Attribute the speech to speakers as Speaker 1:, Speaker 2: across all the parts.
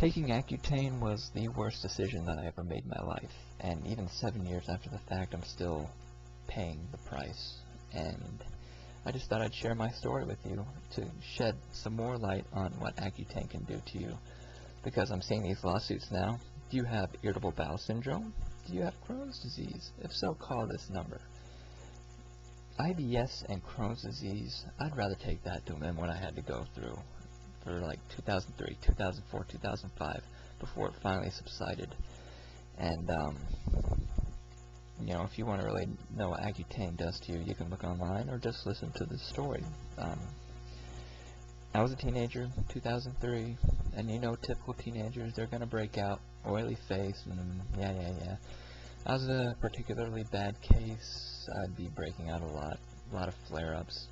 Speaker 1: Taking Accutane was the worst decision that I ever made in my life, and even 7 years after the fact, I'm still paying the price. And I just thought I'd share my story with you to shed some more light on what Accutane can do to you, because I'm seeing these lawsuits now. Do you have irritable bowel syndrome? Do you have Crohn's disease? If so, call this number. IBS and Crohn's disease, I'd rather take that than what I had to go through for like 2003, 2004, 2005, before it finally subsided. And, you know, if you want to really know what Accutane does to you, you can look online or just listen to the story. I was a teenager, 2003, and you know, typical teenagers, they're going to break out, oily face, and yeah. I was a particularly bad case. I'd be breaking out a lot of flare-ups.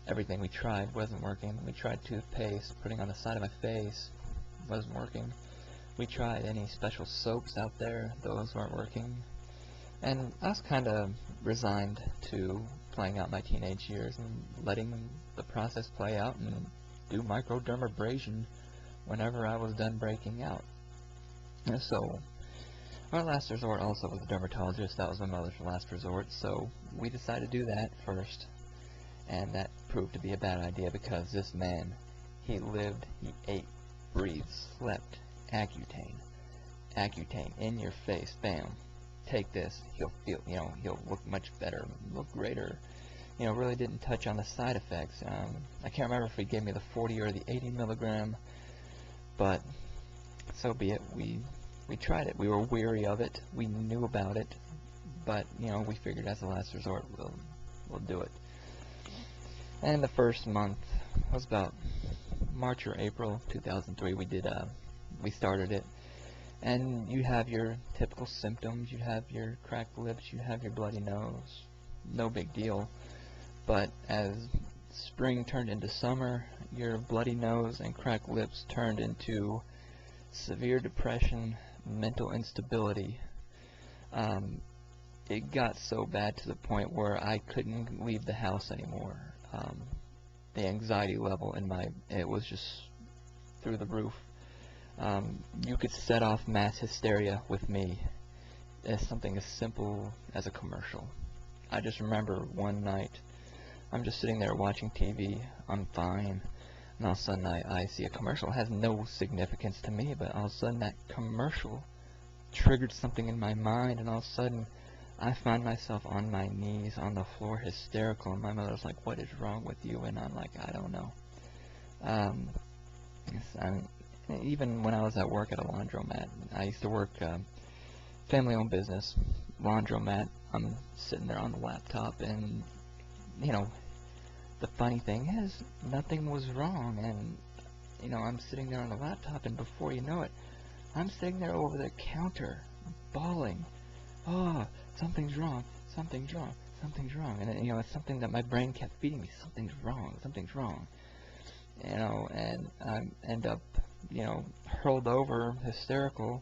Speaker 1: Everything we tried wasn't working. We tried toothpaste, putting on the side of my face, wasn't working. We tried any special soaps out there, those weren't working. And I was kind of resigned to playing out my teenage years and letting the process play out and do microdermabrasion whenever I was done breaking out. And so, our last resort also was a dermatologist. That was my mother's last resort, so we decided to do that first. And that proved to be a bad idea, because this man, he lived, he ate, breathed, slept Accutane. Accutane in your face, bam. Take this, he'll feel, you know, he'll look much better, look greater. You know, really didn't touch on the side effects. I can't remember if he gave me the 40 or the 80 milligram, but so be it. We tried it. We were weary of it. We knew about it, but you know, we figured as a last resort, we'll do it. And the first month was about March or April 2003. We started it, and you have your typical symptoms. You have your cracked lips. You have your bloody nose. No big deal. But as spring turned into summer, your bloody nose and cracked lips turned into severe depression, mental instability. It got so bad to the point where I couldn't leave the house anymore. The anxiety level it was just through the roof. You could set off mass hysteria with me as something as simple as a commercial. I just remember one night, I'm just sitting there watching TV, I'm fine, and all of a sudden I see a commercial. It has no significance to me, but all of a sudden that commercial triggered something in my mind, and all of a sudden I find myself on my knees on the floor, hysterical, and my mother's like, "What is wrong with you?" And I'm like, "I don't know." Even when I was at work at a laundromat, I used to work family-owned business, laundromat. I'm sitting there on the laptop, and you know, the funny thing is, nothing was wrong, and you know, I'm sitting there on the laptop, and before you know it, I'm sitting there over the counter, bawling. "Oh, something's wrong, something's wrong, something's wrong." And you know, it's something that my brain kept feeding me. Something's wrong, something's wrong. You know, and I end up, you know, hurled over, hysterical,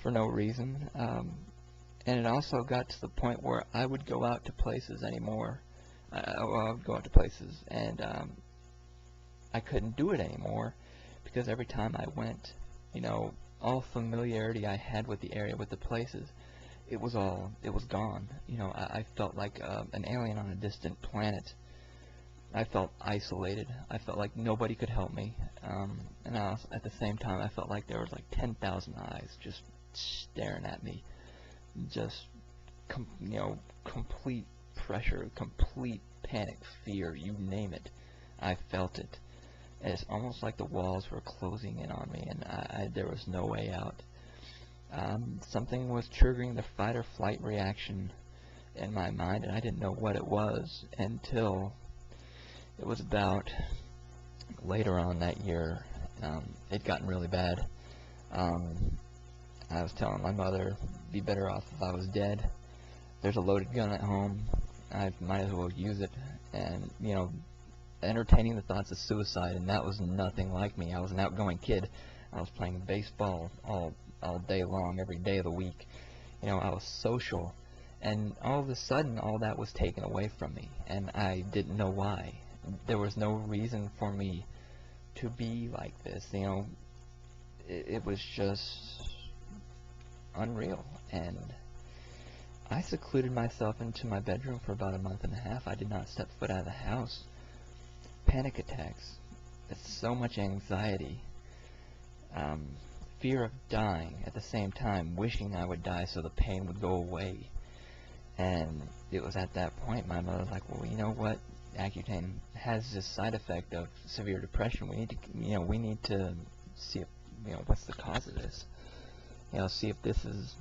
Speaker 1: for no reason. And it also got to the point where I would go out to places anymore. I would go out to places, and I couldn't do it anymore, because every time I went, you know, all familiarity I had with the area, with the places, it was gone. You know, I felt like an alien on a distant planet. I felt isolated. I felt like nobody could help me. And at the same time, I felt like there was like 10,000 eyes just staring at me. Just, you know, complete pressure, complete panic, fear, you name it. I felt it. And it's almost like the walls were closing in on me, and there was no way out. Something was triggering the fight or flight reaction in my mind, and I didn't know what it was until it was about later on that year. It'd gotten really bad. I was telling my mother, be better off if I was dead. There's a loaded gun at home. I might as well use it. And, you know, entertaining the thoughts of suicide, and that was nothing like me. I was an outgoing kid. I was playing baseball all day long, every day of the week. You know, I was social. And all of a sudden, all that was taken away from me, and I didn't know why. There was no reason for me to be like this. You know, it was just unreal. And I secluded myself into my bedroom for about a month and a half. I did not step foot out of the house. Panic attacks. It's so much anxiety. Fear of dying at the same time, wishing I would die so the pain would go away. And it was at that point my mother was like, well, you know what? Accutane has this side effect of severe depression. We need to see if, what's the cause of this. See if this is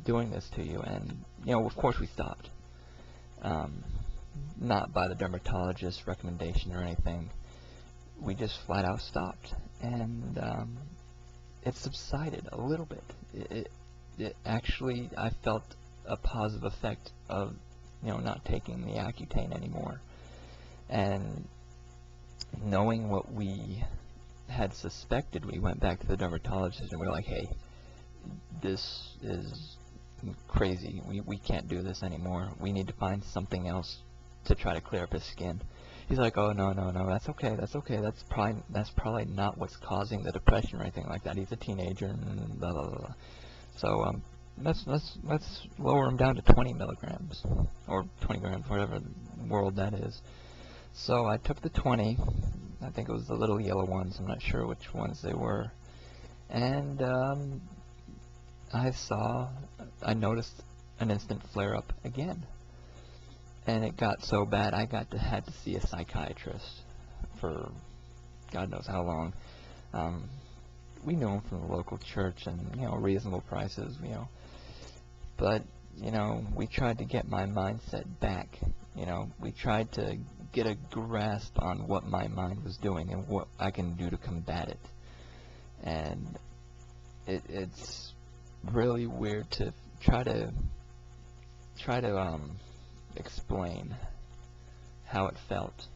Speaker 1: doing this to you. And, of course we stopped. Not by the dermatologist's recommendation or anything. We just flat out stopped. And it subsided a little bit. It actually, I felt a positive effect of, not taking the Accutane anymore. And knowing what we had suspected, we went back to the dermatologist and we were like, hey, this is crazy. We can't do this anymore. We need to find something else to try to clear up his skin. He's like, oh, no, that's okay. That's probably not what's causing the depression or anything like that. He's a teenager and blah, blah, blah. So, let's lower him down to 20 milligrams, or 20 grams, whatever world that is. So I took the 20, I think it was the little yellow ones, I'm not sure which ones they were, and I noticed an instant flare-up again. And it got so bad I had to see a psychiatrist for God knows how long. We knew him from the local church and, reasonable prices, But, we tried to get my mindset back. We tried to get a grasp on what my mind was doing and what I can do to combat it. And it's really weird to try to explain how it felt.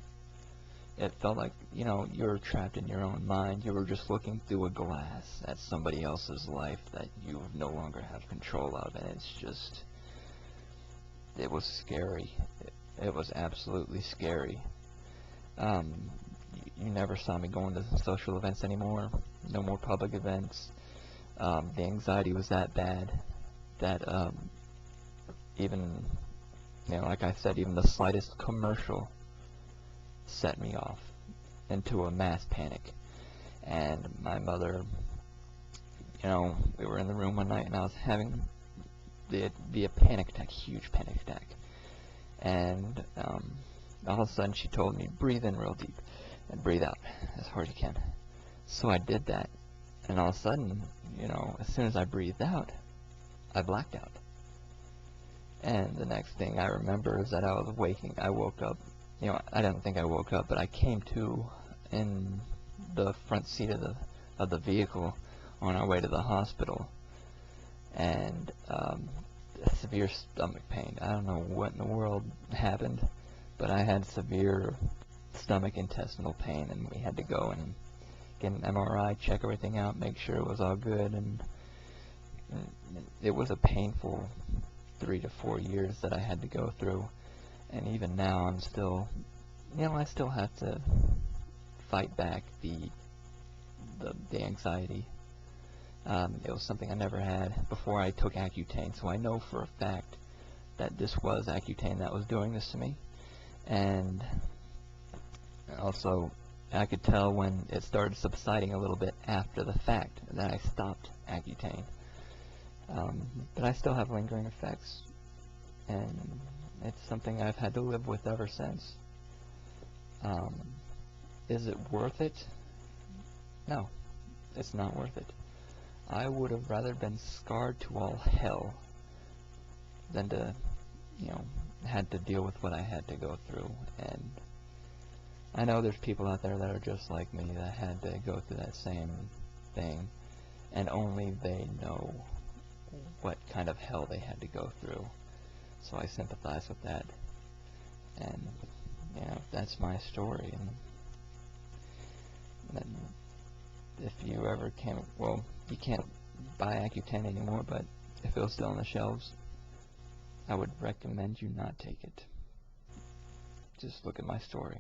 Speaker 1: It felt like, you were trapped in your own mind. You were just looking through a glass at somebody else's life that you no longer have control of, and it's just, it was scary. It was absolutely scary. You never saw me going to social events anymore. No more public events. The anxiety was that bad that even, like I said, even the slightest commercial set me off into a mass panic. And my mother, we were in the room one night and I was having the panic attack, huge panic attack. And all of a sudden she told me, breathe in real deep and breathe out as hard as you can. So I did that, and all of a sudden, as soon as I breathed out, I blacked out. And the next thing I remember is that I woke up, I don't think I woke up, but I came to in the front seat of the vehicle on our way to the hospital, and severe stomach pain. I don't know what in the world happened, but I had severe stomach intestinal pain, and we had to go and get an MRI, check everything out, make sure it was all good, and it was a painful 3 to 4 years that I had to go through. And even now I'm still, I still have to fight back the anxiety. It was something I never had before I took Accutane, so I know for a fact that this was Accutane that was doing this to me. And also, I could tell when it started subsiding a little bit after the fact that I stopped Accutane. But I still have lingering effects, and it's something I've had to live with ever since. Is it worth it? No, it's not worth it. I would have rather been scarred to all hell than to, had to deal with what I had to go through. And I know there's people out there that are just like me that had to go through that same thing, and only they know what kind of hell they had to go through. So I sympathize with that. And, that's my story. And if you ever you can't buy Accutane anymore, but if it was still on the shelves, I would recommend you not take it. Just look at my story.